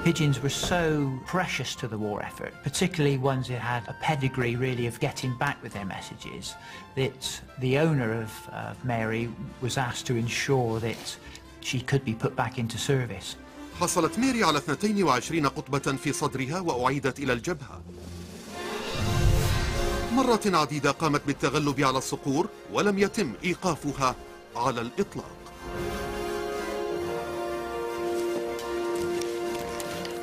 Pigeons were so precious to the war effort, particularly ones that had a pedigree really of getting back with their messages, that the owner of Mary was asked to ensure that she could be put back into service. حصلت ميري على 22 قطبة في صدرها وأعيدت إلى الجبهة. مرات عديدة قامت بالتغلب على الصقور ولم يتم إيقافها على الإطلاق.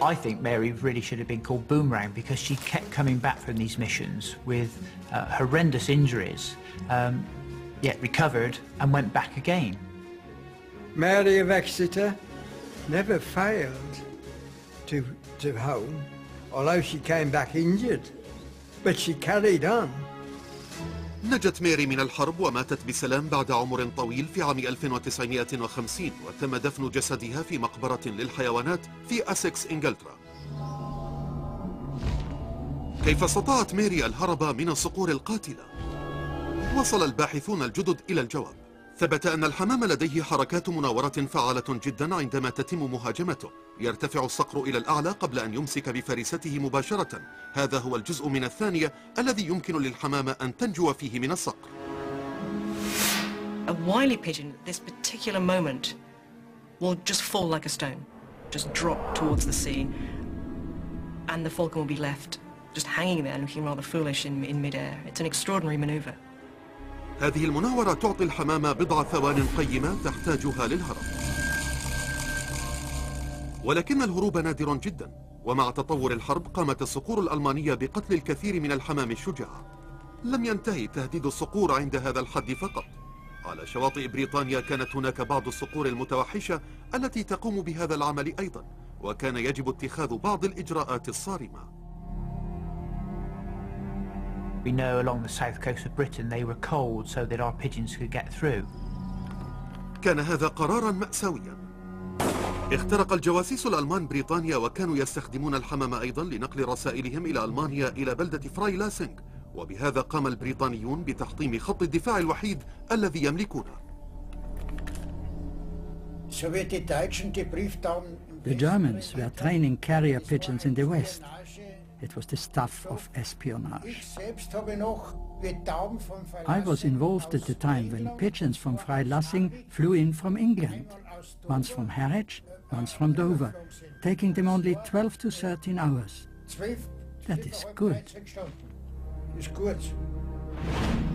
I think Mary really should have been called Boomerang because she kept coming back from these missions with horrendous injuries, yet recovered and went back again. Mary of Exeter never failed to home, although she came back injured, but she carried on. نجت ميري من الحرب وماتت بسلام بعد عمر طويل في عام 1950، وتم دفن جسدها في مقبرة للحيوانات في أسكس إنجلترا. كيف استطاعت ميري الهرب من الصقور القاتلة؟ وصل الباحثون الجدد إلى الجواب. ثبت أن الحمام لديه حركات مناورة فعالة جدا عندما تتم مهاجمته. يرتفع الصقر إلى الأعلى قبل أن يمسك بفريسته مباشرة. هذا هو الجزء من الثانية الذي يمكن للحمامة أن تنجو فيه من الصقر. A wily pigeon at this particular moment will just fall like a stone, just drop towards the sea, and the falcon will be left just hanging there looking rather foolish in mid-air. It's an extraordinary maneuver. هذه المناورة تعطي الحمامة بضع ثوان قيمة تحتاجها للهرب. ولكن الهروب نادر جدا، ومع تطور الحرب قامت الصقور الألمانية بقتل الكثير من الحمام الشجاع. لم ينتهي تهديد الصقور عند هذا الحد فقط. على شواطئ بريطانيا كانت هناك بعض الصقور المتوحشة التي تقوم بهذا العمل أيضا، وكان يجب اتخاذ بعض الإجراءات الصارمة. We know along the south coast of Britain they were cold so that our pigeons could get through. كان هذا قرارا مأساويا. اخترق الجواسيس الألمان بريطانيا وكانوا يستخدمون الحمام أيضا لنقل رسائلهم إلى ألمانيا إلى بلدة فراي لاسينغ، وبهذا قام البريطانيون بتحطيم خط الدفاع الوحيد الذي يملكونه. The Germans were training carrier pigeons in the west. It was the stuff of espionage. I was involved at the time when pigeons from Freilassing flew in from England, once from Harwich, once from Dover, taking them only 12 to 13 hours. That is good.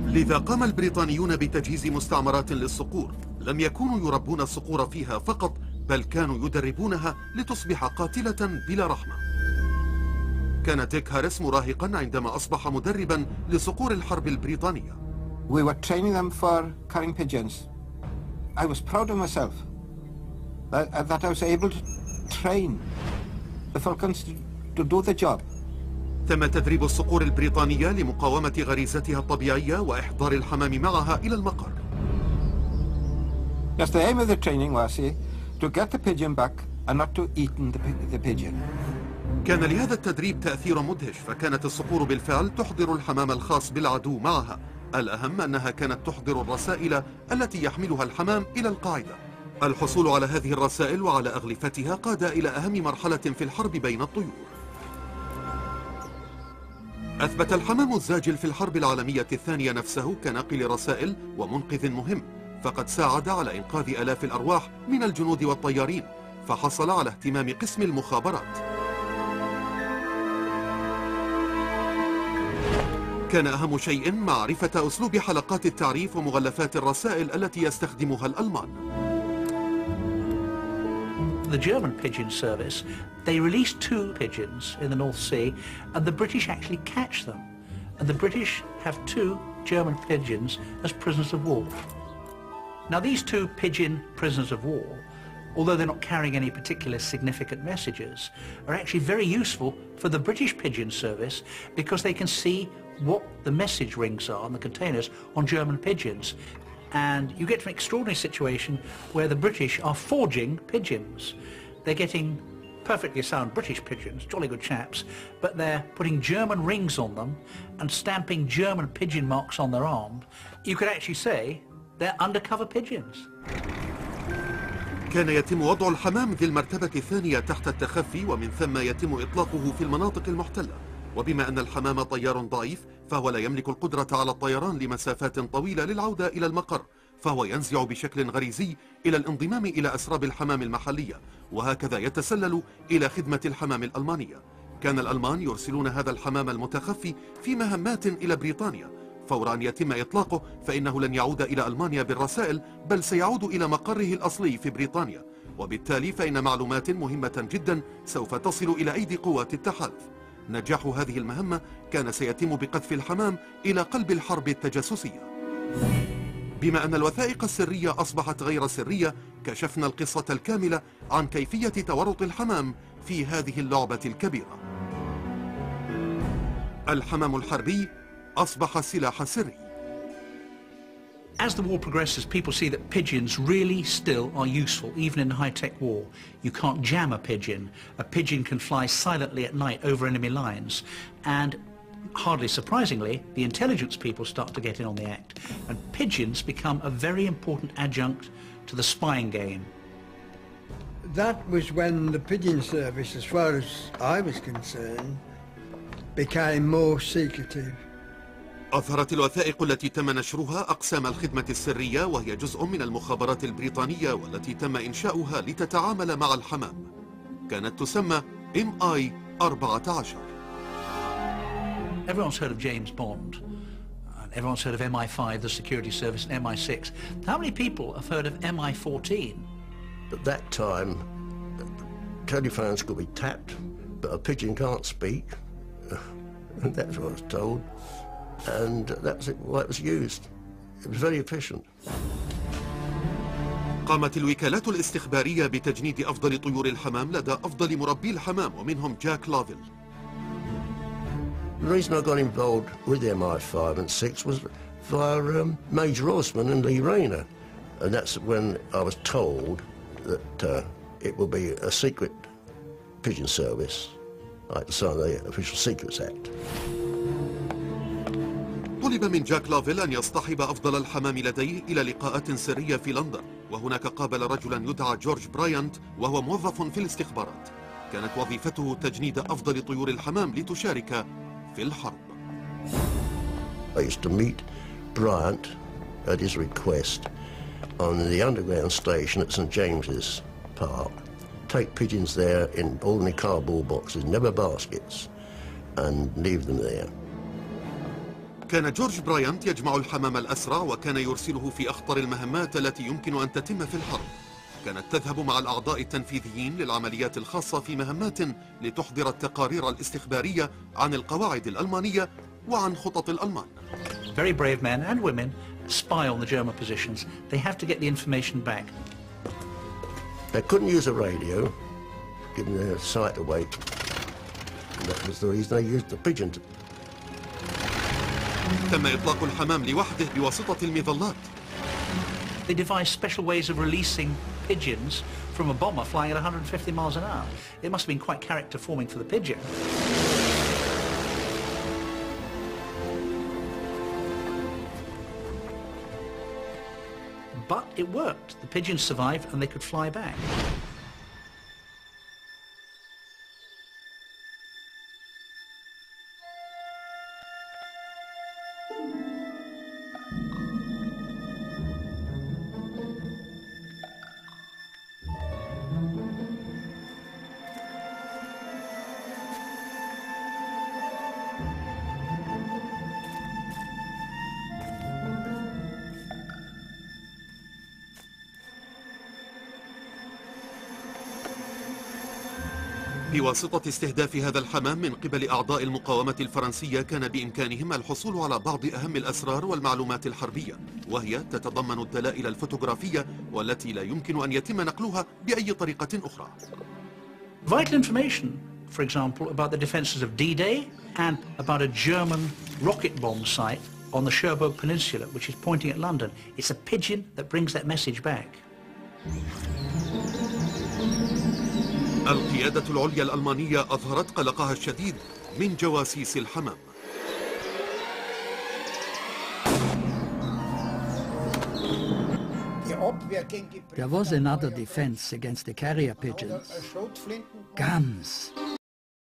لذا قام البريطانيون بتجهيز مستعمرات للصقور. لم يكونوا يربون الصقور فيها فقط، بل كانوا يدربونها لتصبح قاتلة بلا رحمة. كان ديك هاريس مراهقا عندما أصبح مدربا لصقور الحرب البريطانية. We were training them for carrying pigeons. I was proud of myself that I was able to train the falcons to do the job. تم تدريب الصقور البريطانية لمقاومة غريزتها الطبيعية وإحضار الحمام معها إلى المقر. Yes, the aim of the training was to get the pigeon back and not to eat the pigeon. كان لهذا التدريب تأثير مدهش، فكانت الصقور بالفعل تحضر الحمام الخاص بالعدو معها. الأهم أنها كانت تحضر الرسائل التي يحملها الحمام إلى القاعدة. الحصول على هذه الرسائل وعلى أغلفتها قاد إلى أهم مرحلة في الحرب بين الطيور. أثبت الحمام الزاجل في الحرب العالمية الثانية نفسه كناقل رسائل ومنقذ مهم، فقد ساعد على إنقاذ آلاف الأرواح من الجنود والطيارين، فحصل على اهتمام قسم المخابرات. كان أهم شيء معرفة أسلوب حلقات التعريف ومغلفات الرسائل التي يستخدمها الألمان. The German pigeon service, they released 2 pigeons in the North Sea and the British actually catch them. And the British have 2 German pigeons as prisoners of war. Now these 2 pigeon prisoners of war, although they're not carrying any particular significant messages, are actually very useful for the British pigeon service because they can see what the message rings are on the containers on German pigeons. And you get to an extraordinary situation where the British are forging pigeons. They're getting perfectly sound British pigeons, jolly good chaps, but they're putting German rings on them and stamping German pigeon marks on their arms. You could actually say they're undercover pigeons. كان يتم وضع الحمام ذي المرتبة الثانية تحت التخفي، ومن ثم يتم إطلاقه في المناطق المحتلة. وبما أن الحمام طيار ضعيف فهو لا يملك القدرة على الطيران لمسافات طويلة للعودة إلى المقر، فهو ينزع بشكل غريزي إلى الانضمام إلى أسراب الحمام المحلية، وهكذا يتسلل إلى خدمة الحمام الألمانية. كان الألمان يرسلون هذا الحمام المتخفي في مهمات إلى بريطانيا. فور أن يتم إطلاقه فإنه لن يعود إلى ألمانيا بالرسائل، بل سيعود إلى مقره الأصلي في بريطانيا، وبالتالي فإن معلومات مهمة جدا سوف تصل إلى أيدي قوات التحالف. نجاح هذه المهمة كان سيتم بقذف الحمام إلى قلب الحرب التجسسية. بما أن الوثائق السرية أصبحت غير سرية، كشفنا القصة الكاملة عن كيفية تورط الحمام في هذه اللعبة الكبيرة. الحمام الحربي أصبح السلاح السري. As the war progresses, people see that pigeons really still are useful, even in the high-tech war. You can't jam a pigeon. A pigeon can fly silently at night over enemy lines. And hardly surprisingly, the intelligence people start to get in on the act. And pigeons become a very important adjunct to the spying game. That was when the pigeon service, as far as I was concerned, became more secretive. أظهرت الوثائق التي تم نشرها أقسام الخدمة السرية، وهي جزء من المخابرات البريطانية والتي تم إنشاؤها لتتعامل مع الحمام. كانت تسمى MI 14. Everyone's heard of James Bond. And everyone's heard of MI5, the security service, and MI6. How many people have heard of MI14? At that time, telephones could be tapped, but a pigeon can't speak. That's what I was told. And that's why it was used. It was very efficient. قامت الوكالات الاستخبارية بتجنيد أفضل طيور الحمام لدى أفضل مربي الحمام، ومنهم جاك لافيل. The reason I got involved with the MI5 and 6 was via Major Osman and Lee Rayner. And that's when I was told that it will be a secret pigeon service, like to sign the Official Secrets Act. طلب من جاك لافيل أن يصطحب أفضل الحمام لديه إلى لقاءات سرية في لندن، وهناك قابل رجلا يدعى جورج برايانت، وهو موظف في الاستخبارات. كانت وظيفته تجنيد أفضل طيور الحمام لتشارك في الحرب. I used to meet Bryant at his request on the underground station at St James's Park. Take pigeons there in ordinary cardboard boxes, never baskets, and leave them there. كان جورج برايانت يجمع الحمام الأسرع، وكان يرسله في أخطر المهمات التي يمكن أن تتم في الحرب. كانت تذهب مع الأعضاء التنفيذيين للعمليات الخاصة في مهمات لتحضر التقارير الاستخبارية عن القواعد الألمانية وعن خطط الألمان. Very brave men and women spy on the German positions. They have to get the information back. They couldn't use a radio, given their sight away. And that was the reason they used the pigeon. تم إطلاق الحمام لوحده بواسطة المظلات. They devised special ways of releasing pigeons from a bomber flying at 150 miles an hour. It must have been quite character forming for the pigeon. But it worked. The pigeons survived and they could fly back. بواسطة استهداف هذا الحمام من قبل أعضاء المقاومة الفرنسية، كان بإمكانهم الحصول على بعض أهم الأسرار والمعلومات الحربية، وهي تتضمن الدلائل الفوتوغرافية والتي لا يمكن أن يتم نقلها بأي طريقة أخرى. Vital information, for example, about the defences of D-Day and about a German rocket bomb site on the Cherbourg Peninsula, which is pointing at London. It's a pigeon that brings that message back. القيادة العليا الألمانية أظهرت قلقها الشديد من جواسيس الحمام. The There was another defense against the carrier pigeons: guns.